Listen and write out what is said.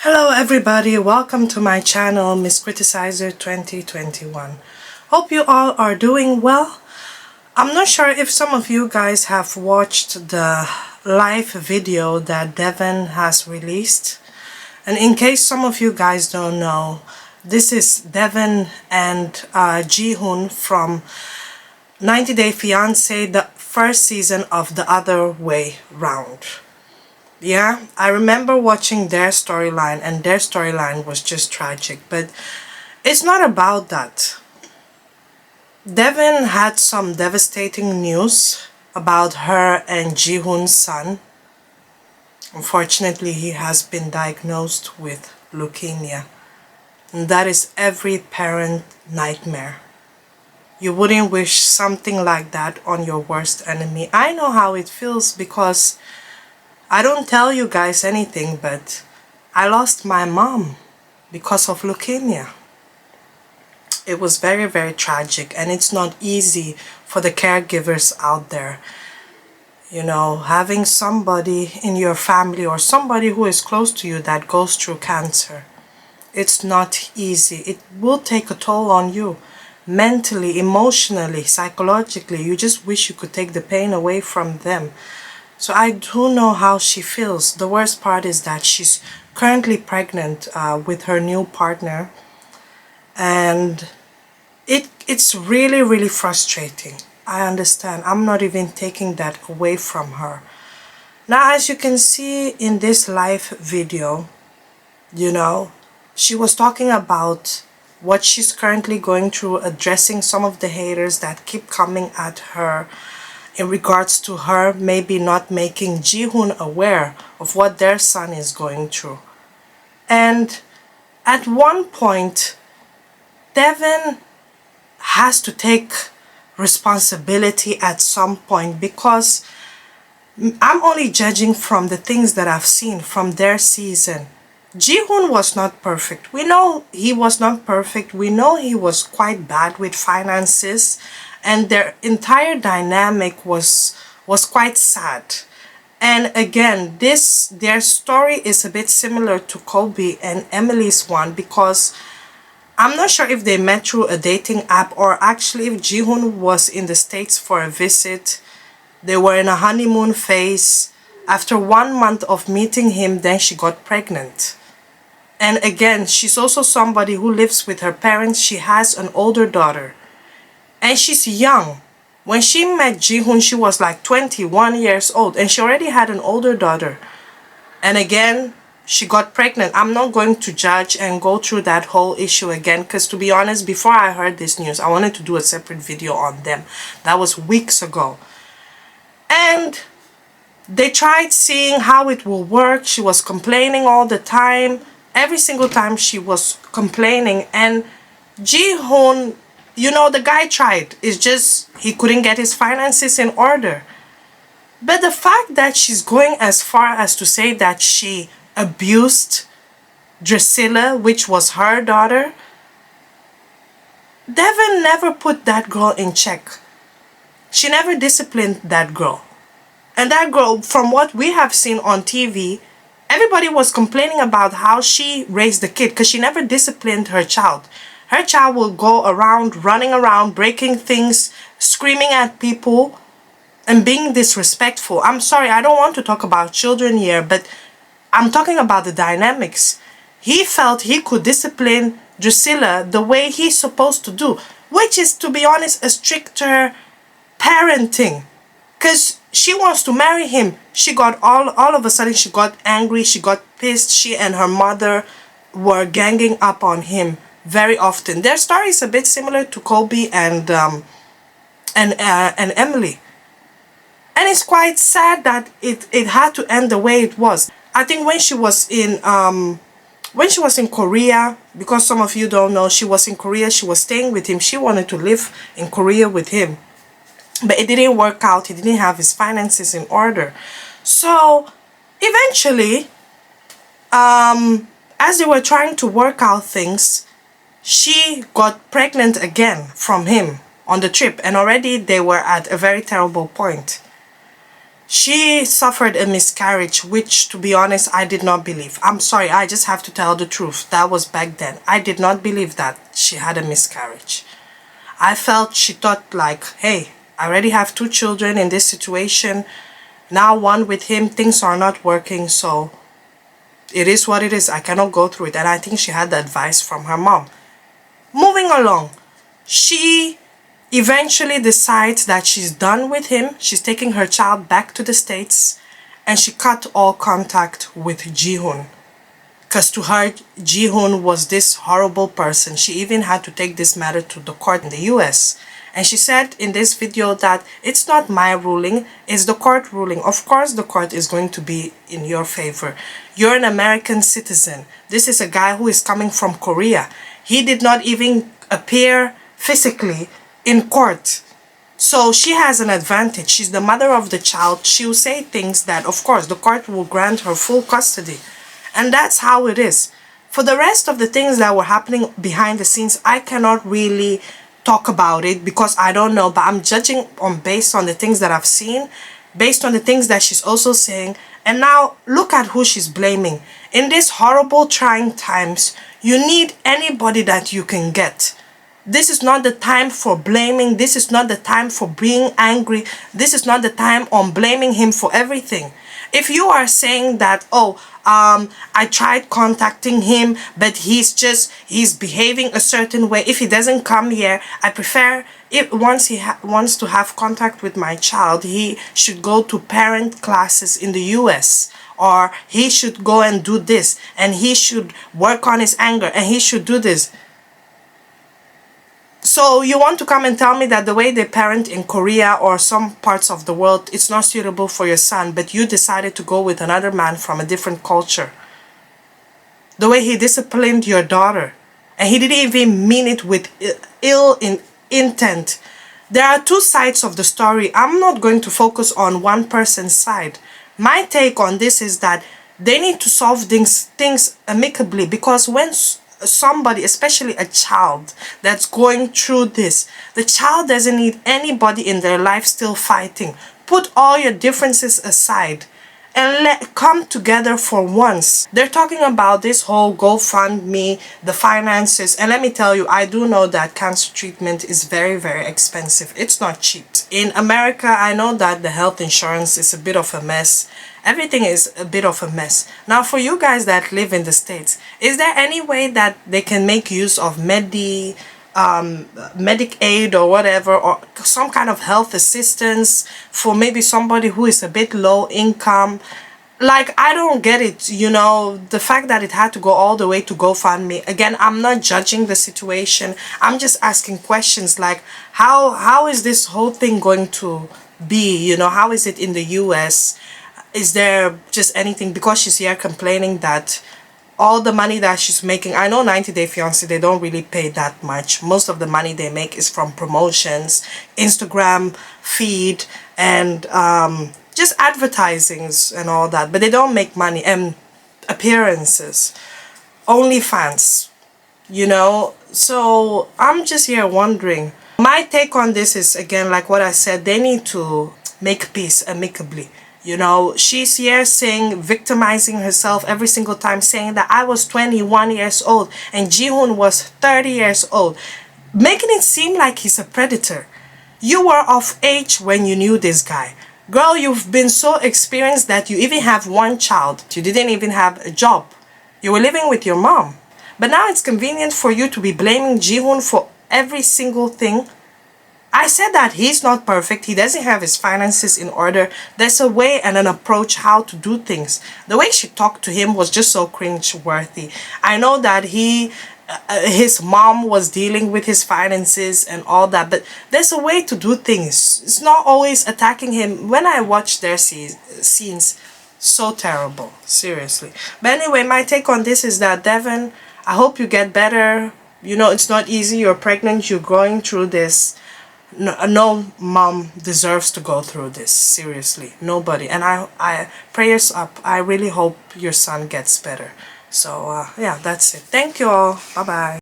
Hello everybody, welcome to my channel, Miss Criticizer 2021. Hope you all are doing well. I'm not sure if some of you guys have watched the live video that Devin has released. And in case some of you guys don't know, this is Devin and Jihoon from 90 Day Fiancé, the first season of The Other Way Round. Yeah, I remember watching their storyline, and their storyline was just tragic, but it's not about that. Devin had some devastating news about her and Jihoon's son. Unfortunately, he has been diagnosed with leukemia, and that is every parent nightmare. You wouldn't wish something like that on your worst enemy. I know how it feels because I don't tell you guys anything, but I lost my mom because of leukemia. It was very, very tragic, and it's not easy for the caregivers out there. You know, having somebody in your family or somebody who is close to you that goes through cancer. It's not easy. It will take a toll on you mentally, emotionally, psychologically. You just wish you could take the pain away from them. So I do know how she feels. The worst part is that she's currently pregnant with her new partner, and it's really, really frustrating. I understand. I'm not even taking that away from her. Now, as you can see in this live video, you know, she was talking about what she's currently going through, addressing some of the haters that keep coming at her in regards to her maybe not making Jihoon aware of what their son is going through. And at one point, Devin has to take responsibility at some point, because I'm only judging from the things that I've seen from their season. Jihoon was not perfect. We know he was not perfect. We know he was quite bad with finances, and their entire dynamic was quite sad. And again, their story is a bit similar to Colby and Emily's one, because I'm not sure if they met through a dating app, or actually if Jihoon was in the States for a visit. They were in a honeymoon phase. After 1 month of meeting him, then she got pregnant. And again, she's also somebody who lives with her parents. She has an older daughter, and she's young. When she met Jihoon, she was like 21 years old, and she already had an older daughter. And again, she got pregnant. I'm not going to judge and go through that whole issue again, because to be honest, before I heard this news, I wanted to do a separate video on them. That was weeks ago. And they tried seeing how it will work. She was complaining all the time. Every single time she was complaining. And Jihoon, you know, the guy tried. It's just he couldn't get his finances in order. But the fact that she's going as far as to say that she abused Drusilla, which was her daughter, Devin never put that girl in check. She never disciplined that girl. And that girl, from what we have seen on TV, everybody was complaining about how she raised the kid, because she never disciplined her child. Her child will go around, running around, breaking things, screaming at people, and being disrespectful. I'm sorry, I don't want to talk about children here, but I'm talking about the dynamics. He felt he could discipline Drusilla the way he's supposed to do, which is, to be honest, a stricter parenting. Because she wants to marry him. She got all of a sudden, she got angry, she got pissed. She and her mother were ganging up on him very often. Their story is a bit similar to Colby and Emily. And it's quite sad that it had to end the way it was. I think when she was in Korea, because some of you don't know, she was in Korea, she was staying with him. She wanted to live in Korea with him, but it didn't work out. He didn't have his finances in order. So eventually, as they were trying to work out things, she got pregnant again from him on the trip, and already they were at a very terrible point. She suffered a miscarriage, which, to be honest, I did not believe. I'm sorry, I just have to tell the truth. That was back then. I did not believe that she had a miscarriage. I felt she thought like, hey, I already have 2 children in this situation. Now one with him, things are not working, so it is what it is. I cannot go through it. And I think she had the advice from her mom. Moving along, she eventually decides that she's done with him. She's taking her child back to the States, and she cut all contact with Ji-hoon. Because to her, Ji-hoon was this horrible person. She even had to take this matter to the court in the US. And she said in this video that it's not my ruling, it's the court ruling. Of course the court is going to be in your favor. You're an American citizen. This is a guy who is coming from Korea. He did not even appear physically in court. So she has an advantage. She's the mother of the child. She will say things that, of course, the court will grant her full custody. And that's how it is. For the rest of the things that were happening behind the scenes, I cannot really talk about it because I don't know. But I'm judging based on the things that I've seen, based on the things that she's also saying. And now look at who she's blaming. In these horrible, trying times, you need anybody that you can get. This is not the time for blaming. This is not the time for being angry. This is not the time on blaming him for everything. If you are saying that, oh, I tried contacting him, but he's behaving a certain way. If he doesn't come here, I prefer, if once he wants to have contact with my child, he should go to parent classes in the US. Or he should go and do this. And he should work on his anger. And he should do this. So you want to come and tell me that the way they parent in Korea or some parts of the world, it's not suitable for your son, but you decided to go with another man from a different culture. The way he disciplined your daughter, and he didn't even mean it with ill intent. There are 2 sides of the story. I'm not going to focus on one person's side. My take on this is that they need to solve things amicably, because when somebody, especially a child that's going through this, the child doesn't need anybody in their life still fighting. Put all your differences aside and come together for once. They're talking about this whole GoFundMe, the finances, and let me tell you, I do know that cancer treatment is very, very expensive. It's not cheap. In America, I know that the health insurance is a bit of a mess. Everything is a bit of a mess. Now, for you guys that live in the States, is there any way that they can make use of Medicaid or whatever, or some kind of health assistance for maybe somebody who is a bit low income? Like, I don't get it, you know, the fact that it had to go all the way to GoFundMe. Again, I'm not judging the situation. I'm just asking questions like, how is this whole thing going to be? You know, how is it in the US? Is there just anything, because she's here complaining that all the money that she's making, I know 90 Day Fiancé, they don't really pay that much. Most of the money they make is from promotions, Instagram feed, and just advertisings and all that. But they don't make money, and appearances, OnlyFans, you know. So I'm just here wondering. My take on this is, again, like what I said, they need to make peace amicably. You know, she's here saying, victimizing herself every single time, saying that I was 21 years old and Ji-hoon was 30 years old, making it seem like he's a predator. You were of age when you knew this guy. Girl, you've been so experienced that you even have 1 child. You didn't even have a job. You were living with your mom. But now it's convenient for you to be blaming Ji-hoon for every single thing. I said that he's not perfect. He doesn't have his finances in order. There's a way and an approach how to do things. The way she talked to him was just so cringe-worthy. I know that his mom was dealing with his finances and all that, but there's a way to do things. It's not always attacking him. When I watch their scenes, so terrible. Seriously. But anyway, my take on this is that, Devin, I hope you get better. You know, it's not easy. You're pregnant. You're going through this. No mom deserves to go through this. Seriously, nobody. And I prayers up. I really hope your son gets better. So yeah, that's it. Thank you all. Bye bye.